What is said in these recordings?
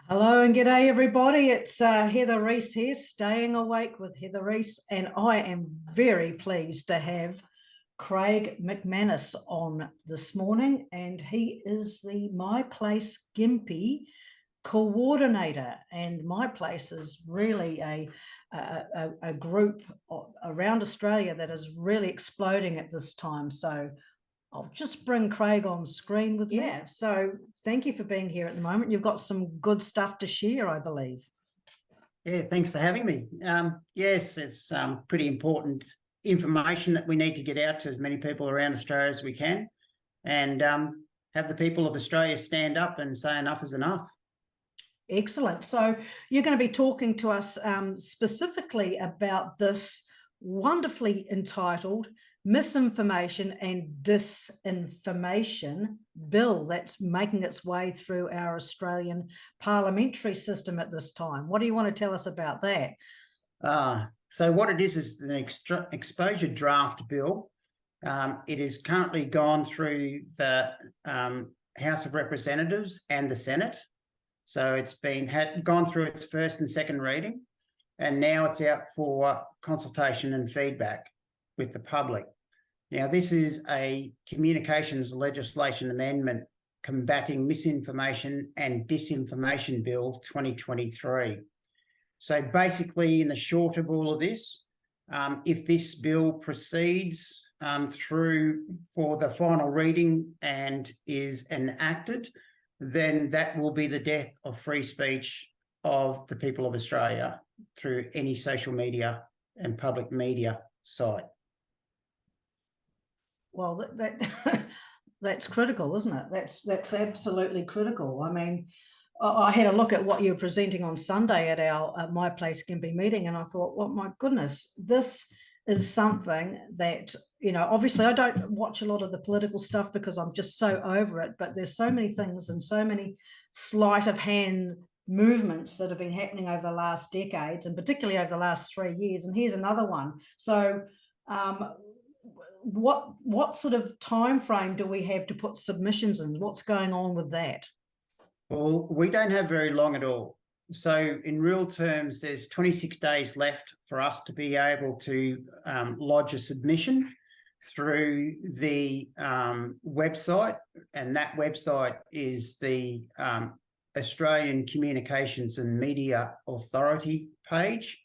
Hello and g'day everybody. It's Heather Reese here, Staying Awake with Heather Reese, and I am very pleased to have Craig McManus on this morning, and he is the My Place Gympie coordinator. And My Place is really a group around Australia that is really exploding at this time. So I'll just bring Craig on screen with me. Yeah, so thank you for being here at the moment. You've got some good stuff to share, I believe. Yeah, thanks for having me. Yes, it's pretty important information that we need to get out to as many people around Australia as we can, and have the people of Australia stand up and say enough is enough. Excellent. So you're going to be talking to us specifically about this wonderfully entitled Misinformation and Disinformation Bill that's making its way through our Australian parliamentary system at this time. What do you want to tell us about that? So what it is an exposure draft bill. It is currently gone through the House of Representatives and the Senate. So it's gone through its first and second reading, and now it's out for consultation and feedback with the public. Now, this is a communications legislation amendment combating misinformation and disinformation bill 2023. So basically, in the short of all of this, if this bill proceeds through for the final reading and is enacted, then that will be the death of free speech of the people of Australia through any social media and public media site. Well, that's critical, isn't it? That's absolutely critical. I mean, I had a look at what you were presenting on Sunday at our My Place Gympie meeting, and I thought, well, my goodness, this is something that, you know, obviously I don't watch a lot of the political stuff because I'm just so over it, but there's so many things and so many sleight of hand movements that have been happening over the last decades, and particularly over the last 3 years. And here's another one. So what sort of time frame do we have to put submissions in? What's going on with that? Well, we don't have very long at all. So in real terms, there's 26 days left for us to be able to lodge a submission through the website, and that website is the Australian Communications and Media Authority page,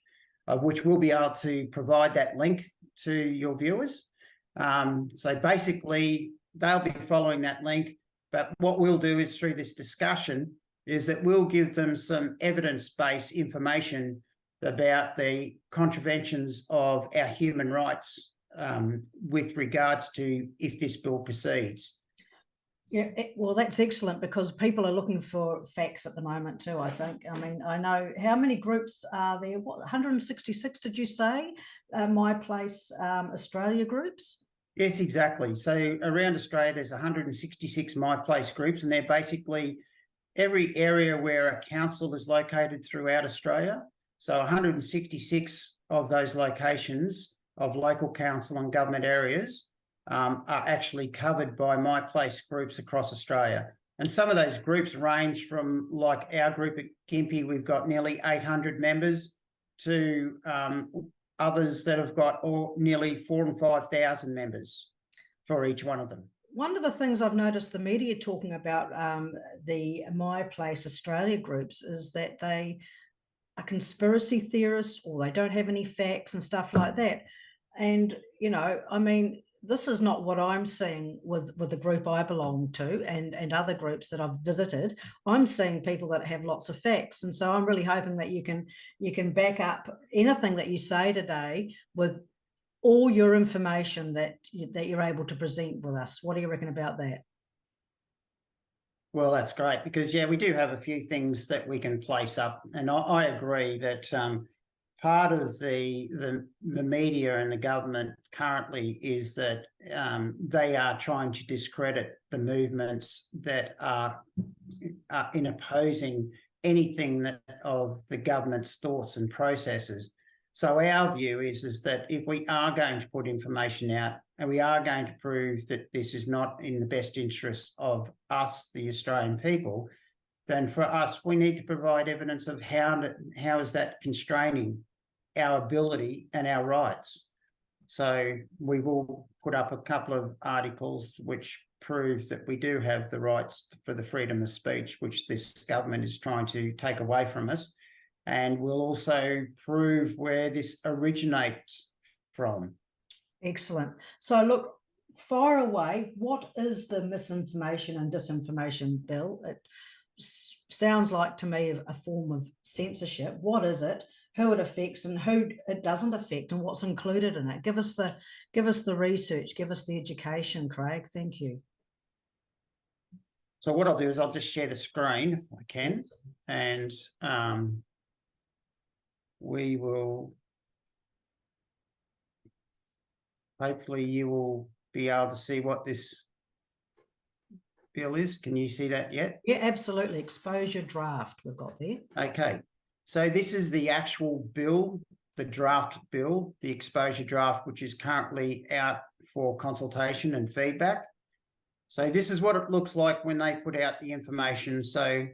which we'll be able to provide that link to your viewers. So basically, they'll be following that link, but what we'll do is through this discussion is that we'll give them some evidence-based information about the contraventions of our human rights with regards to if this bill proceeds. Yeah, well, that's excellent, because people are looking for facts at the moment too, I think. I mean, I know, how many groups are there? What, 166, did you say? My Place Australia groups? Yes, exactly. So around Australia, there's 166 My Place groups, and they're basically every area where a council is located throughout Australia. So 166 of those locations of local council and government areas are actually covered by My Place groups across Australia. And some of those groups range from, like our group at Gympie, we've got nearly 800 members, to others that have got nearly 4,000 and 5,000 members for each one of them. One of the things I've noticed the media talking about the My Place Australia groups is that they are conspiracy theorists, or they don't have any facts and stuff like that. And, you know, I mean, this is not what I'm seeing with the group I belong to and other groups that I've visited. I'm seeing people that have lots of facts. And so I'm really hoping that you can back up anything that you say today with all your information that you're able to present with us. What do you reckon about that? Well, that's great, because, yeah, we do have a few things that we can place up. And I agree that part of the media and the government currently is that they are trying to discredit the movements that are in opposing anything that of the government's thoughts and processes. So our view is that if we are going to put information out and we are going to prove that this is not in the best interest of us, the Australian people, then for us, we need to provide evidence of how is that constraining our ability and our rights. So we will put up a couple of articles which prove that we do have the rights for the freedom of speech, which this government is trying to take away from us. And we'll also prove where this originates from. Excellent. So look, far away, what is the Misinformation and Disinformation Bill? It sounds like to me a form of censorship. What is it? Who it affects and who it doesn't affect, and what's included in it? Give us the research, give us the education, Craig. Thank you. So what I'll do is I'll just share the screen if I can, and we will, hopefully you will be able to see what this bill is. Can you see that yet? Yeah, absolutely. Exposure draft we've got there. Okay. So this is the actual bill, the draft bill, the exposure draft, which is currently out for consultation and feedback. So this is what it looks like when they put out the information. So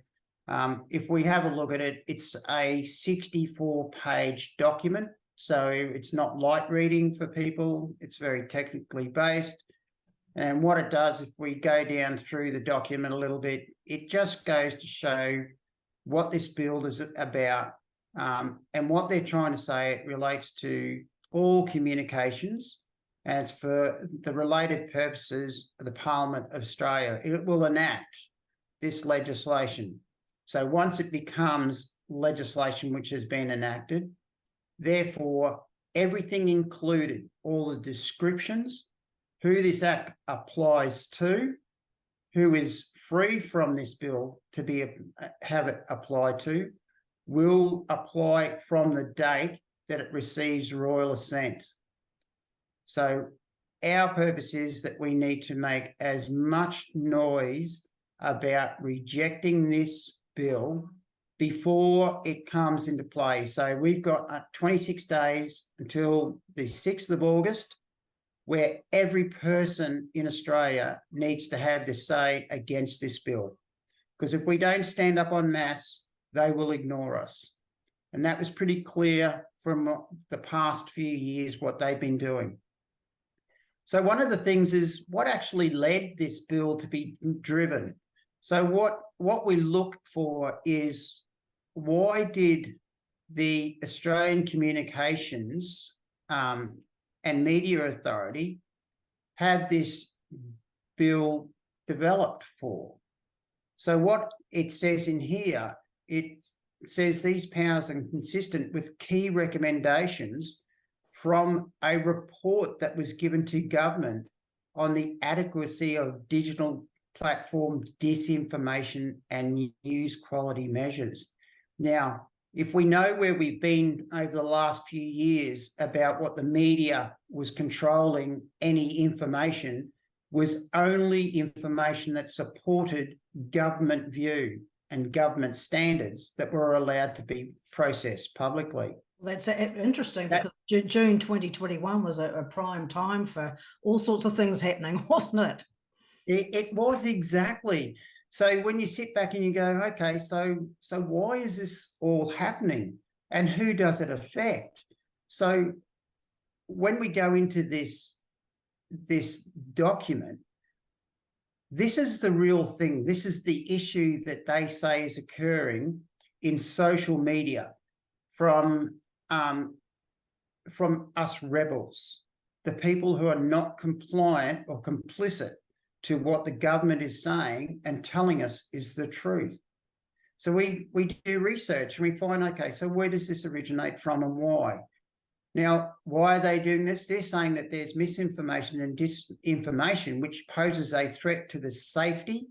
if we have a look at it, it's a 64-page document. So it's not light reading for people. It's very technically based. And what it does, if we go down through the document a little bit, it just goes to show what this bill is about, and what they're trying to say. It relates to all communications, and it's for the related purposes of the Parliament of Australia. It will enact this legislation. So once it becomes legislation which has been enacted, therefore everything included, all the descriptions, who this act applies to, who is free from this bill to have it applied to, will apply from the date that it receives royal assent. So our purpose is that we need to make as much noise about rejecting this bill before it comes into play. So we've got 26 days until the 6th of August, where every person in Australia needs to have their say against this bill. Because if we don't stand up en masse, they will ignore us. And that was pretty clear from the past few years, what they've been doing. So one of the things is what actually led this bill to be driven. So what we look for is, why did the Australian Communications and Media Authority have this bill developed for? So what it says in here, it says these powers are consistent with key recommendations from a report that was given to government on the adequacy of digital platform disinformation and news quality measures. Now, if we know where we've been over the last few years about what the media was controlling, any information was only information that supported government view and government standards that were allowed to be processed publicly. That's interesting, because June 2021 was a prime time for all sorts of things happening, wasn't it? It was, exactly. So when you sit back and you go, okay, so why is this all happening and who does it affect? So when we go into this document, this is the real thing. This is the issue that they say is occurring in social media from us rebels, the people who are not compliant or complicit to what the government is saying and telling us is the truth. So we do research and we find, okay, so where does this originate from and why? Now, why are they doing this? They're saying that there's misinformation and disinformation, which poses a threat to the safety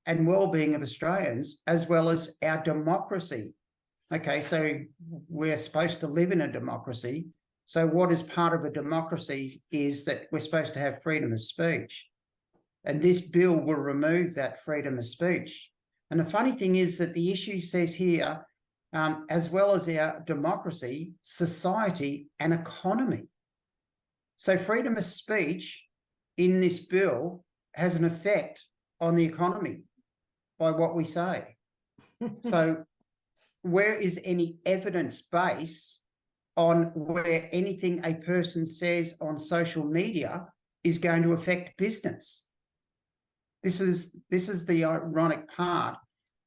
and well-being of Australians, as well as our democracy. Okay, so we're supposed to live in a democracy. So what is part of a democracy is that we're supposed to have freedom of speech. And this bill will remove that freedom of speech. And the funny thing is that the issue says here, as well as our democracy, society, and economy. So freedom of speech in this bill has an effect on the economy by what we say. So where is any evidence base on where anything a person says on social media is going to affect business? This is the ironic part,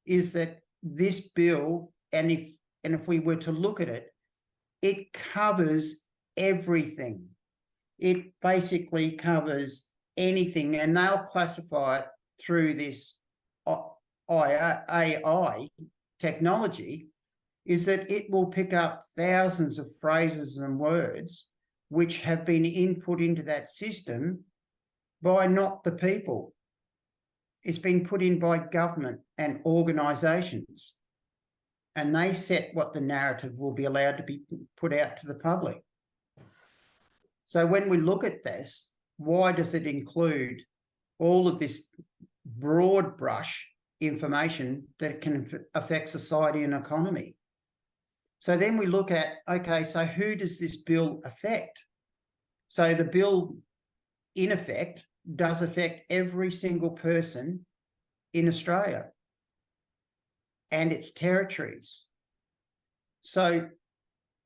is that this bill, and if we were to look at it, it covers everything. It basically covers anything, and they'll classify it through this AI technology, is that it will pick up thousands of phrases and words which have been input into that system by not the people. It's been put in by government and organisations, and they set what the narrative will be allowed to be put out to the public. So when we look at this, why does it include all of this broad brush information that can affect society and economy? So then we look at, okay, so who does this bill affect? So the bill, in effect, does affect every single person in Australia and its territories. So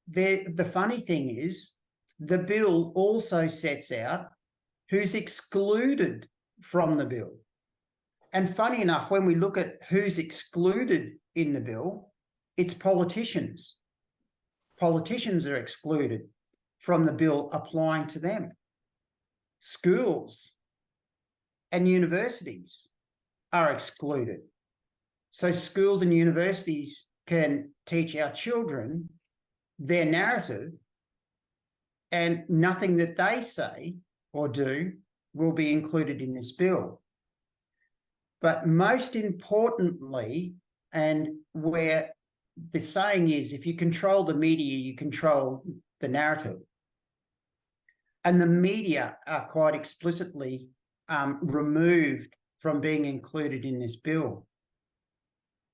the funny thing is, the bill also sets out who's excluded from the bill. And funny enough, when we look at who's excluded in the bill, it's politicians. Politicians are excluded from the bill applying to them. Schools and universities are excluded. So schools and universities can teach our children their narrative, and nothing that they say or do will be included in this bill. But most importantly, and where the saying is, if you control the media, you control the narrative. And the media are quite explicitly removed from being included in this bill.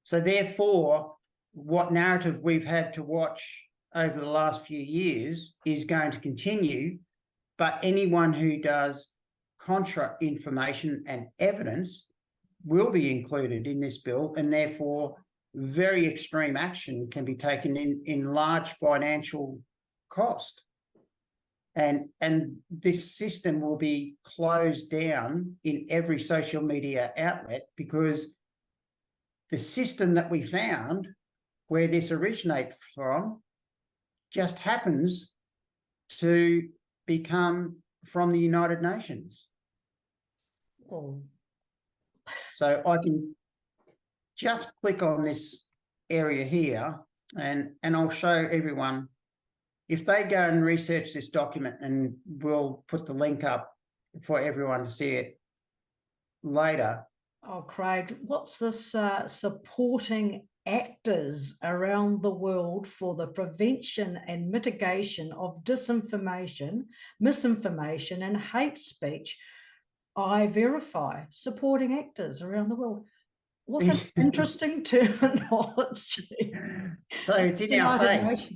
So therefore, what narrative we've had to watch over the last few years is going to continue, but anyone who does contra information and evidence will be included in this bill, and therefore very extreme action can be taken in large financial cost. And this system will be closed down in every social media outlet, because the system that we found where this originates from just happens to become from the United Nations. Oh. So I can just click on this area here, and I'll show everyone. If they go and research this document, and we'll put the link up for everyone to see it later. Oh, Craig, what's this supporting actors around the world for the prevention and mitigation of disinformation, misinformation, and hate speech? I verify supporting actors around the world. What an interesting terminology. So it's in our face.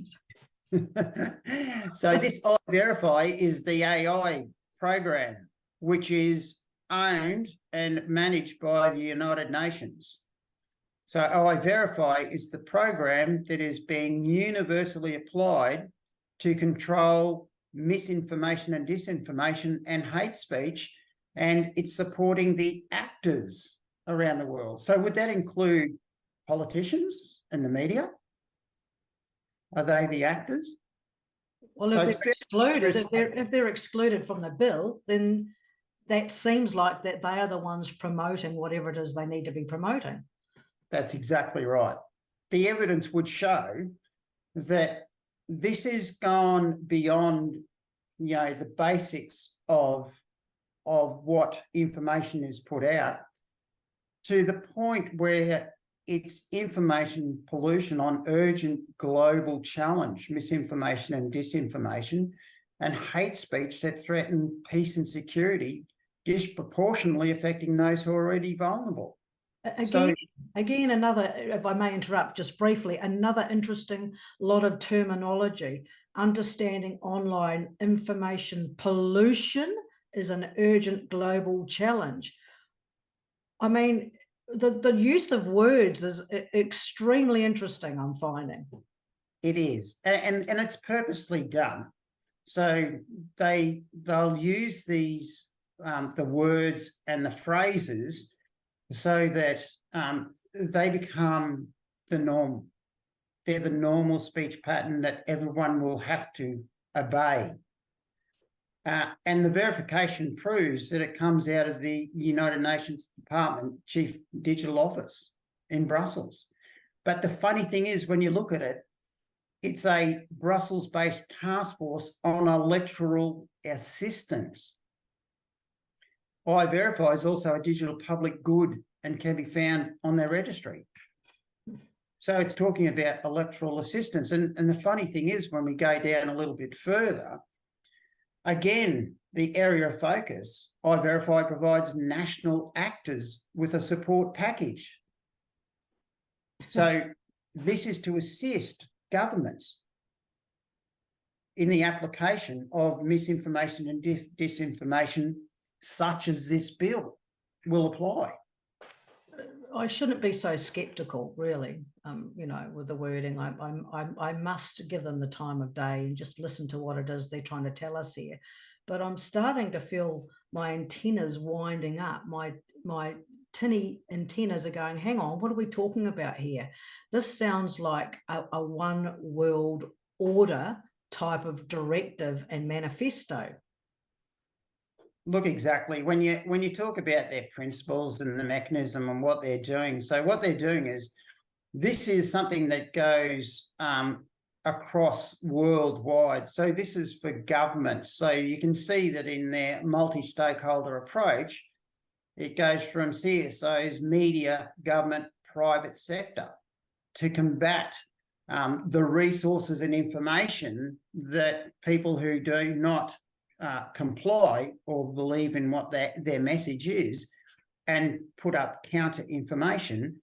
So this I Verify is the AI program, which is owned and managed by the United Nations. So I Verify is the program that is being universally applied to control misinformation and disinformation and hate speech, and it's supporting the actors around the world. So would that include politicians and the media? Are they the actors? Well, so if they're excluded from the bill, then that seems like that they are the ones promoting whatever it is they need to be promoting. That's exactly right. The evidence would show that this has gone beyond, the basics of what information is put out, to the point where it's information pollution on urgent global challenge, misinformation and disinformation, and hate speech that threaten peace and security, disproportionately affecting those who are already vulnerable. Again, another, if I may interrupt just briefly, another interesting lot of terminology. Understanding online information pollution is an urgent global challenge. I mean, the use of words is extremely interesting, I'm finding. It is, and it's purposely done. So they'll use these the words and the phrases so that they become the norm. They're the normal speech pattern that everyone will have to obey. And the verification proves that it comes out of the United Nations Department Chief Digital Office in Brussels. But the funny thing is, when you look at it, it's a Brussels-based task force on electoral assistance. iVerify is also a digital public good and can be found on their registry. So it's talking about electoral assistance. And the funny thing is, when we go down a little bit further, again, the area of focus, iVerify provides national actors with a support package. So this is to assist governments in the application of misinformation and disinformation, such as this bill will apply. I shouldn't be so skeptical, really, you know, with the wording. I must give them the time of day and just listen to what it is they're trying to tell us here. But I'm starting to feel my antennas winding up. My tinny antennas are going, hang on, what are we talking about here? This sounds like a one world order type of directive and manifesto. Look, exactly. When you talk about their principles and the mechanism and what they're doing, so what they're doing is, this is something that goes across worldwide. So this is for governments. So you can see that in their multi-stakeholder approach, it goes from CSOs, media, government, private sector, to combat the resources and information that people who do not comply or believe in what their message is and put up counter information,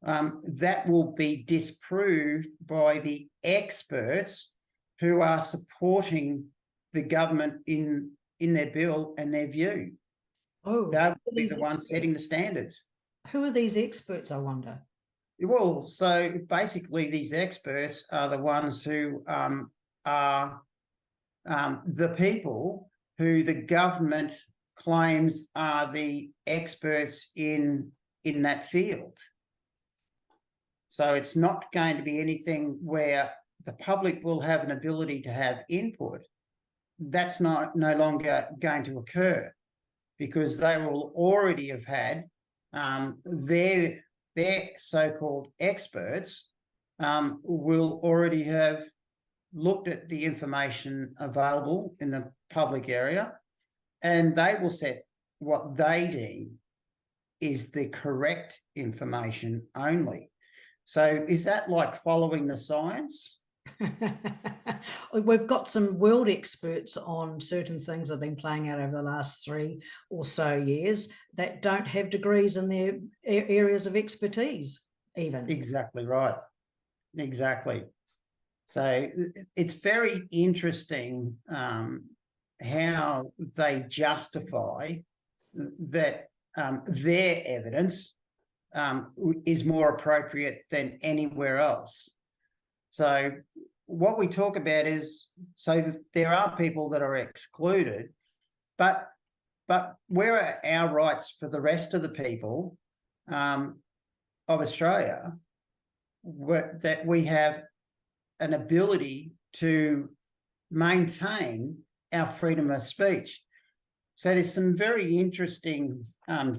that will be disproved by the experts who are supporting the government in their bill and their view. Oh, They'll be the ones setting the standards. Who are these experts, I wonder? Well, so basically these experts are the ones who are the people who the government claims are the experts in that field. So it's not going to be anything where the public will have an ability to have input. That's no longer going to occur, because they will already have had their so-called experts will already have looked at the information available in the public area, and they will set what they deem is the correct information only. So is that like following the science? We've got some world experts on certain things that have been playing out over the last 3 or so years that don't have degrees in their areas of expertise even. Exactly right. Exactly. So it's very interesting how they justify that their evidence is more appropriate than anywhere else. So what we talk about is, so that there are people that are excluded, but where are our rights for the rest of the people of Australia, that we have an ability to maintain our freedom of speech? So there's some very interesting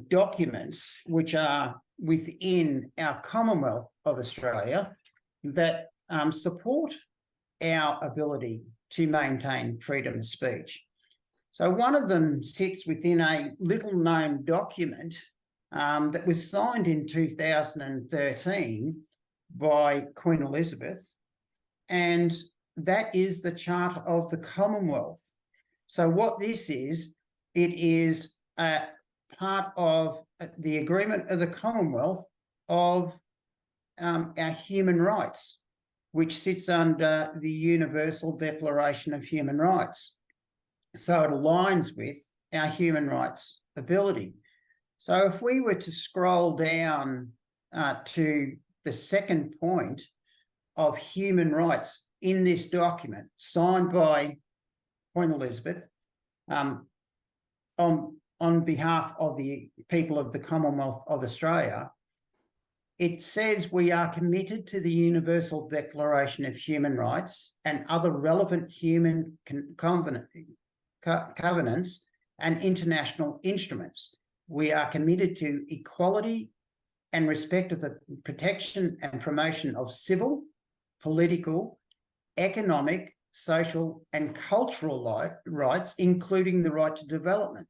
documents which are within our Commonwealth of Australia that support our ability to maintain freedom of speech. So one of them sits within a little-known document that was signed in 2013 by Queen Elizabeth, and that is the Charter of the Commonwealth. So what this is, it is a part of the agreement of the Commonwealth of our human rights, which sits under the Universal Declaration of Human Rights. So it aligns with our human rights ability. So if we were to scroll down to the second point of human rights in this document, signed by Queen Elizabeth, on behalf of the people of the Commonwealth of Australia, it says we are committed to the Universal Declaration of Human Rights and other relevant human covenants and international instruments. We are committed to equality and respect of the protection and promotion of civil, political, economic, social, and cultural rights, including the right to development.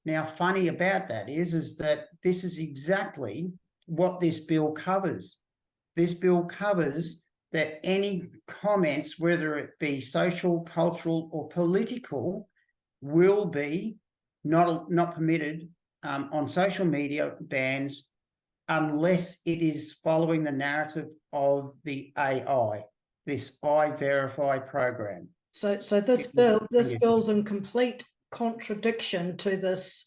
Now, funny about that is that this is exactly what this bill covers. This bill covers that any comments, whether it be social, cultural, or political, will be not permitted on social media bans unless it is following the narrative of the AI, this I-Verify program. So this bill's in complete contradiction to this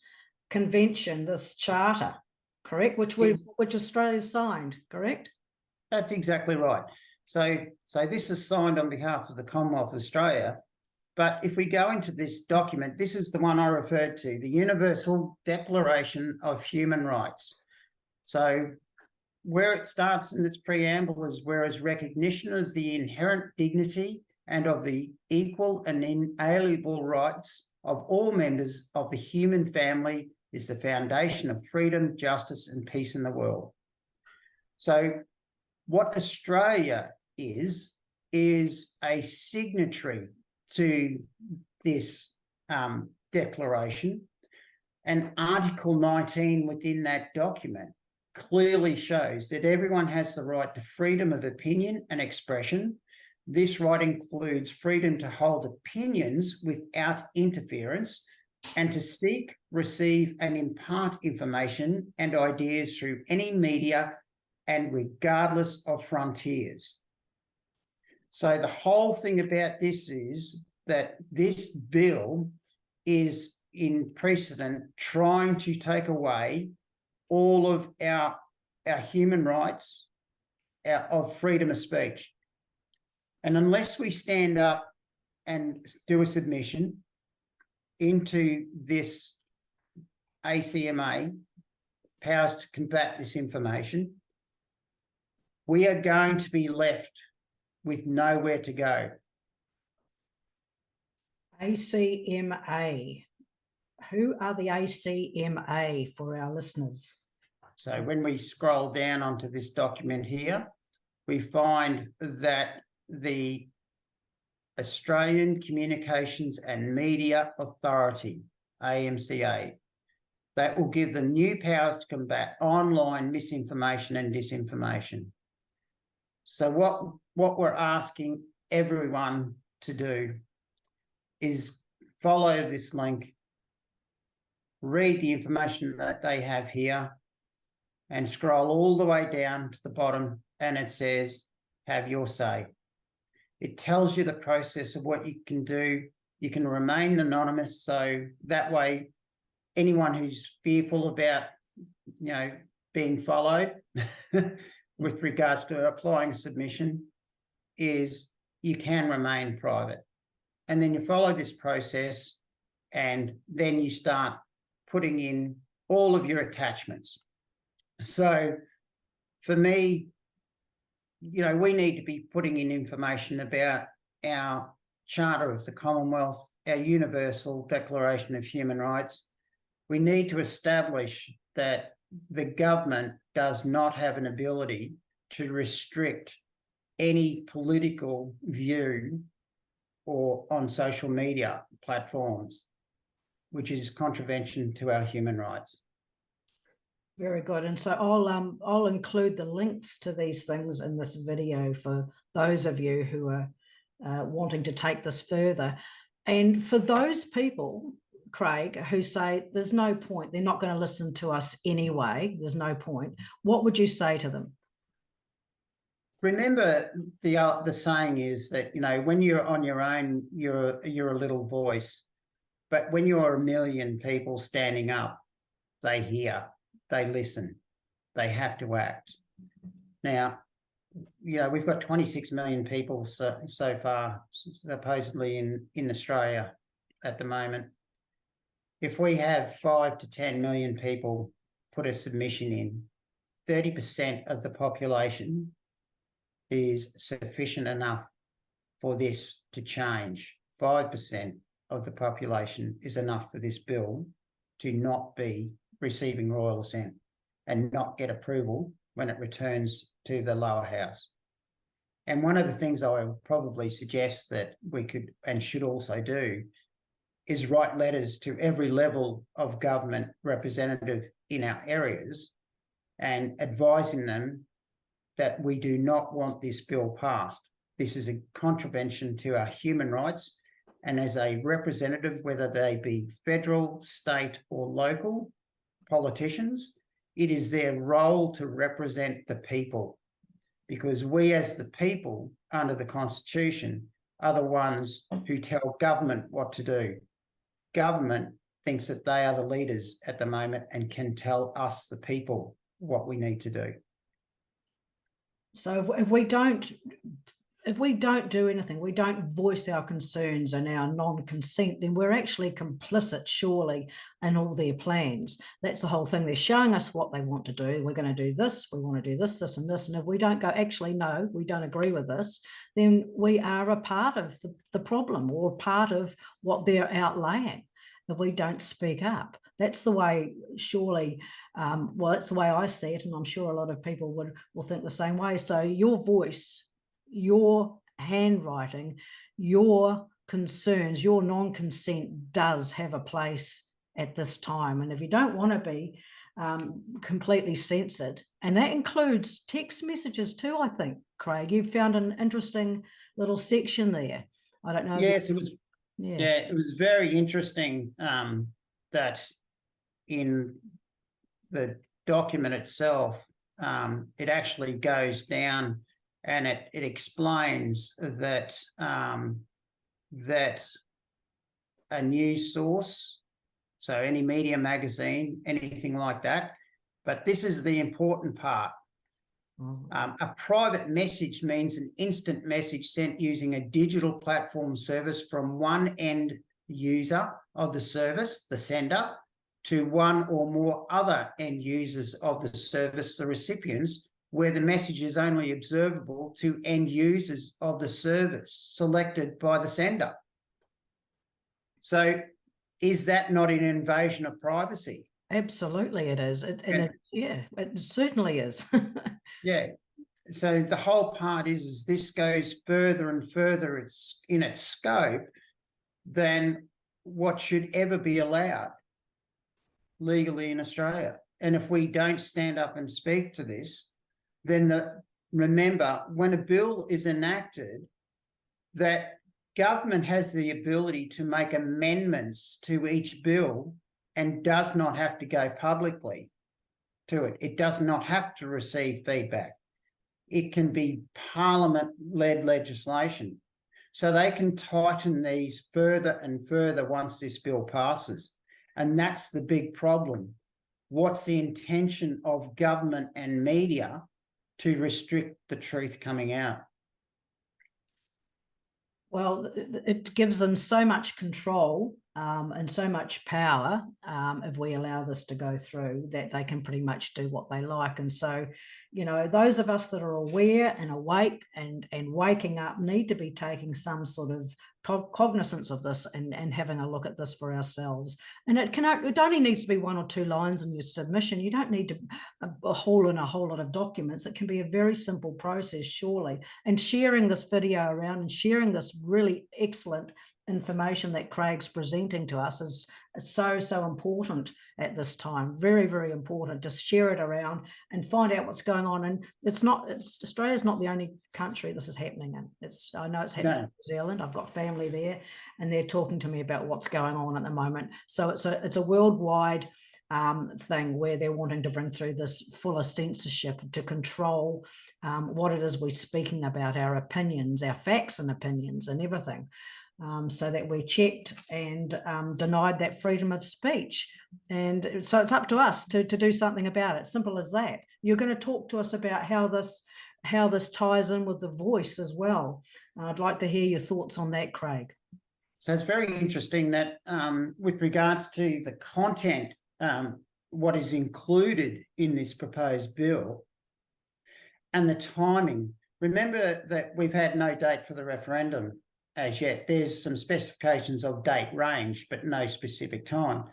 convention, this charter, correct? Which Australia signed, correct? That's exactly right. So this is signed on behalf of the Commonwealth of Australia. But if we go into this document, this is the one I referred to, the Universal Declaration of Human Rights. So where it starts in its preamble is, whereas recognition of the inherent dignity and of the equal and inalienable rights of all members of the human family is the foundation of freedom, justice, and peace in the world. So what Australia is a signatory to this declaration, and Article 19 within that document clearly shows that everyone has the right to freedom of opinion and expression. This right includes freedom to hold opinions without interference and to seek, receive, and impart information and ideas through any media and regardless of frontiers. So the whole thing about this is that this bill is in precedent trying to take away all of our human rights of freedom of speech. And unless we stand up and do a submission into this ACMA, Powers to Combat Disinformation, we are going to be left with nowhere to go. ACMA. Who are the ACMA for our listeners? So when we scroll down onto this document here, we find that the Australian Communications and Media Authority, AMCA, that will give them new powers to combat online misinformation and disinformation. So what we're asking everyone to do is follow this link, read the information that they have here, and scroll all the way down to the bottom, and it says, have your say. It tells you the process of what you can do. You can remain anonymous, so that way anyone who's fearful about, being followed with regards to applying submission, is you can remain private. And then you follow this process, and then you start putting in all of your attachments. So for me, we need to be putting in information about our Charter of the Commonwealth, our Universal Declaration of Human Rights. We need to establish that the government does not have an ability to restrict any political view or on social media platforms, which is contravention to our human rights. Very good. And so I'll include the links to these things in this video for those of you who are wanting to take this further. And for those people, Craig, who say there's no point, they're not going to listen to us anyway, there's no point, what would you say to them? Remember, the saying is that, when you're on your own, you're a little voice, but when you're a million people standing up, they hear, they listen, they have to act. Now, we've got 26 million people so far, supposedly in Australia at the moment. If we have 5 to 10 million people put a submission in, 30% of the population is sufficient enough for this to change. 5% of the population is enough for this bill to not be receiving royal assent and not get approval when it returns to the lower house. And one of the things I would probably suggest that we could and should also do is write letters to every level of government representative in our areas and advising them that we do not want this bill passed. This is a contravention to our human rights, and as a representative, whether they be federal, state or local politicians, it is their role to represent the people, because we as the people under the Constitution are the ones who tell government what to do. Government thinks that they are the leaders at the moment and can tell us, the people, what we need to do. So if we don't do anything, we don't voice our concerns and our non-consent, then we're actually complicit, surely, in all their plans. That's the whole thing. They're showing us what they want to do. We're going to do this, we want to do this, this and this. And if we don't go, actually, no, we don't agree with this, then we are a part of the problem, or part of what they're outlaying. If we don't speak up, that's the way, surely, well, that's the way I see it, and I'm sure a lot of people will think the same way. So your voice, your handwriting, your concerns, your non-consent does have a place at this time. And if you don't want to be completely censored, and that includes text messages too, I think, Craig, you've found an interesting little section there. I don't know. Yes, it was. Yeah, it was very interesting that in the document itself, it actually goes down and it explains that that a news source, so any media, magazine, anything like that, but this is the important part. A private message means an instant message sent using a digital platform service from one end user of the service, the sender, to one or more other end users of the service, the recipients, where the message is only observable to end users of the service selected by the sender. So is that not an invasion of privacy? Absolutely it is. It certainly is. Yeah. So the whole part is this goes further and further in its scope than what should ever be allowed legally in Australia. And if we don't stand up and speak to this, then remember, when a bill is enacted, that government has the ability to make amendments to each bill and does not have to go publicly to it. It does not have to receive feedback. It can be Parliament-led legislation. So they can tighten these further and further once this bill passes. And that's the big problem. What's the intention of government and media to restrict the truth coming out? Well, it gives them so much control and so much power if we allow this to go through, that they can pretty much do what they like. And so, those of us that are aware and awake and waking up need to be taking some sort of cognizance of this and having a look at this for ourselves. And it only needs to be 1 or 2 lines in your submission. You don't need to haul in a whole lot of documents. It can be a very simple process, surely. And sharing this video around and sharing this really excellent information that Craig's presenting to us is so important at this time. Very, very important to share it around and find out what's going on. And Australia's not the only country this is happening in. I know it's happening in New Zealand. I've got family there, and they're talking to me about what's going on at the moment. So it's a worldwide thing where they're wanting to bring through this fuller censorship to control what it is we're speaking about, our opinions, our facts and opinions and everything. so that we're checked and denied that freedom of speech. And so it's up to us to do something about it. Simple as that. You're going to talk to us about how this ties in with the voice as well. I'd like to hear your thoughts on that, Craig. So it's very interesting that with regards to the content, what is included in this proposed bill and the timing. Remember that we've had no date for the referendum as yet. There's some specifications of date range, but no specific time.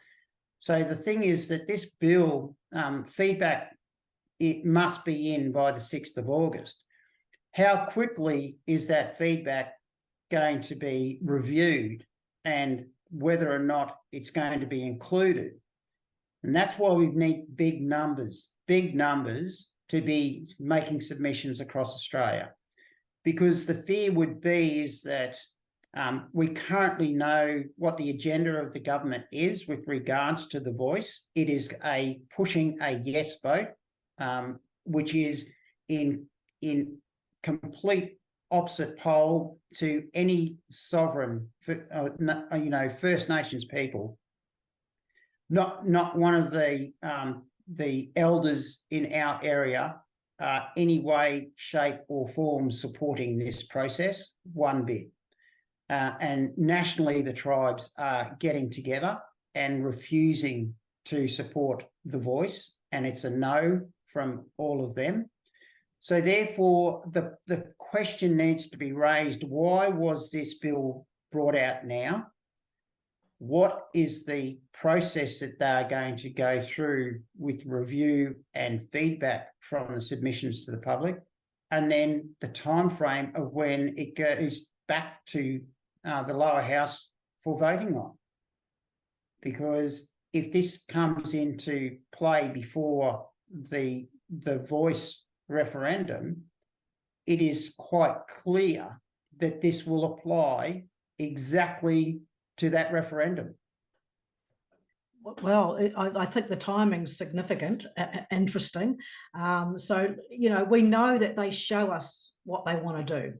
So the thing is that this bill, feedback, it must be in by the 6th of August. How quickly is that feedback going to be reviewed and whether or not it's going to be included? And that's why we need big numbers to be making submissions across Australia. Because the fear would be is that we currently know what the agenda of the government is with regards to the voice. It is pushing a yes vote, which is in complete opposite pole to any sovereign, First Nations people. Not one of the elders in our area any way, shape or form supporting this process one bit. And nationally, the tribes are getting together and refusing to support the voice, and it's a no from all of them. So therefore, the question needs to be raised, why was this bill brought out now? What is the process that they're going to go through with review and feedback from the submissions to the public? And then the time frame of when it goes back to the lower house for voting on. Because if this comes into play before the voice referendum, it is quite clear that this will apply exactly to that referendum. Well, I think the timing's significant, interesting. So, we know that they show us what they want to do,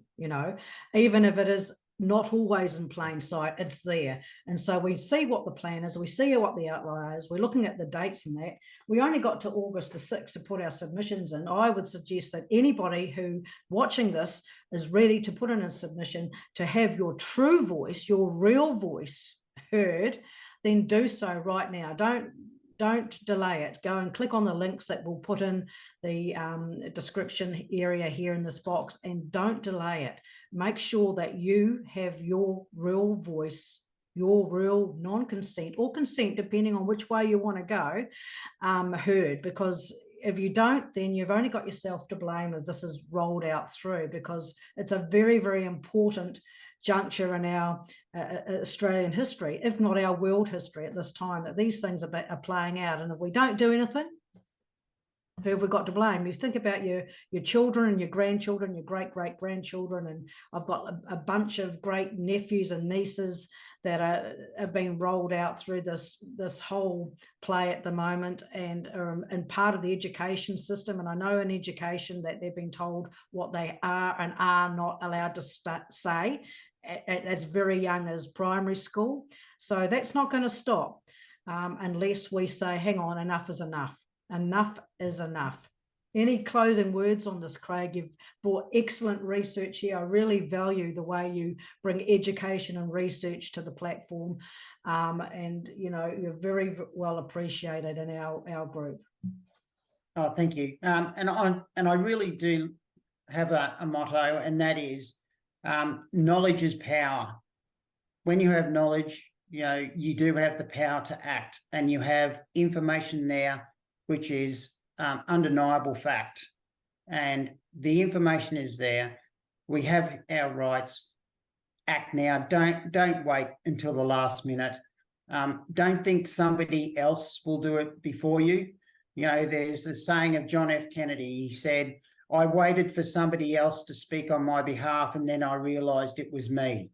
even if it is not always in plain sight, it's there. And so we see what the plan is, we see what the outline is, we're looking at the dates and that. We only got to August the 6th to put our submissions in. I would suggest that anybody who watching this is ready to put in a submission to have your true voice, your real voice heard, then do so right now. Don't delay it. Go and click on the links that we'll put in the description area here in this box, and don't delay it. Make sure that you have your real voice, your real non-consent or consent, depending on which way you want to go, heard. Because if you don't, then you've only got yourself to blame if this is rolled out through, because it's a very, very important juncture in our Australian history, if not our world history at this time, that these things are playing out. And if we don't do anything, who have we got to blame? You think about your children and your grandchildren, your great-great-grandchildren, and I've got a bunch of great nephews and nieces that are being rolled out through this whole play at the moment, and part of the education system. And I know in education that they're being told what they are and are not allowed to say as very young as primary school. So that's not going to stop unless we say, hang on, enough is enough. Enough is enough. Any closing words on this, Craig? You've brought excellent research here. I really value the way you bring education and research to the platform. And, you're very well appreciated in our group. Oh, thank you. And I really do have a motto, and that is knowledge is power. When you have knowledge, you do have the power to act, and you have information there which is undeniable fact, and the information is there. We have our rights. Act now. Don't wait until the last minute. Don't think somebody else will do it before you. There's a saying of John F. Kennedy. He said, "I waited for somebody else to speak on my behalf, and then I realised it was me."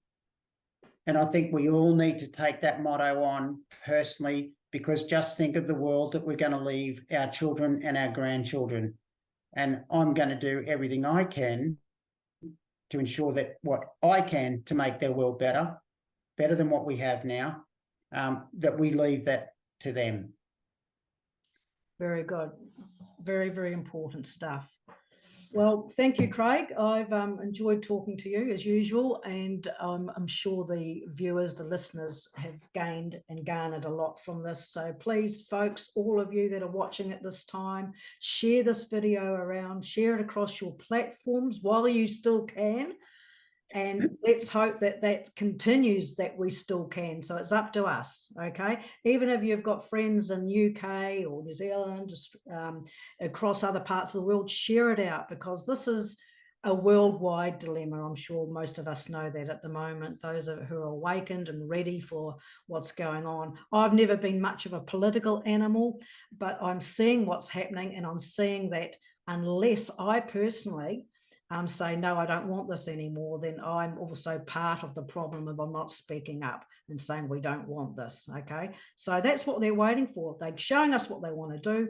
And I think we all need to take that motto on personally, because just think of the world that we're going to leave our children and our grandchildren. And I'm going to do everything I can to ensure that what I can to make their world better, better than what we have now, that we leave that to them. Very good. Very, very important stuff. Well, thank you, Craig. I've enjoyed talking to you as usual, and I'm sure the viewers, the listeners have gained and garnered a lot from this. So please, folks, all of you that are watching at this time, share this video around, share it across your platforms while you still can. And let's hope that that continues, that we still can. So it's up to us, okay? Even if you've got friends in UK or New Zealand, across other parts of the world, share it out, because this is a worldwide dilemma. I'm sure most of us know that at the moment, those who are awakened and ready for what's going on. I've never been much of a political animal, but I'm seeing what's happening, and I'm seeing that unless I personally say, no, I don't want this anymore, then I'm also part of the problem if I'm not speaking up and saying we don't want this, okay? So that's what they're waiting for. They're showing us what they want to do.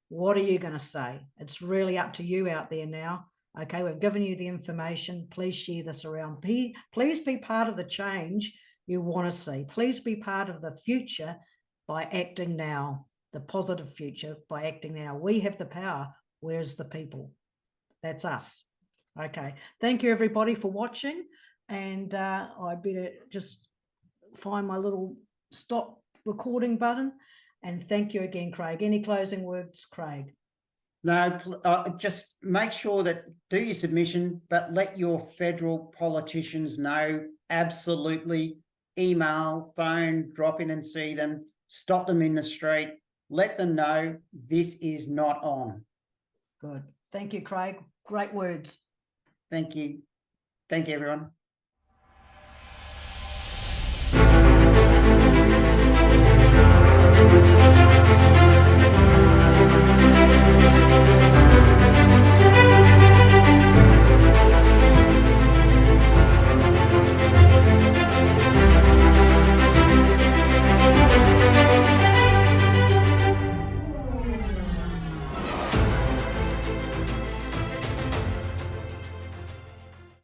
What are you going to say? It's really up to you out there now, okay? We've given you the information. Please share this around. Please be part of the change you want to see. Please be part of the future by acting now, the positive future by acting now. We have the power. Where's the people? That's us. Okay, thank you everybody for watching, and I better just find my little stop recording button, and thank you again, Craig. Any closing words, Craig? No, just make sure that do your submission, but let your federal politicians know. Absolutely, email, phone, drop in and see them, stop them in the street, let them know this is not on. Good. Thank you, Craig. Great words. Thank you. Thank you, everyone.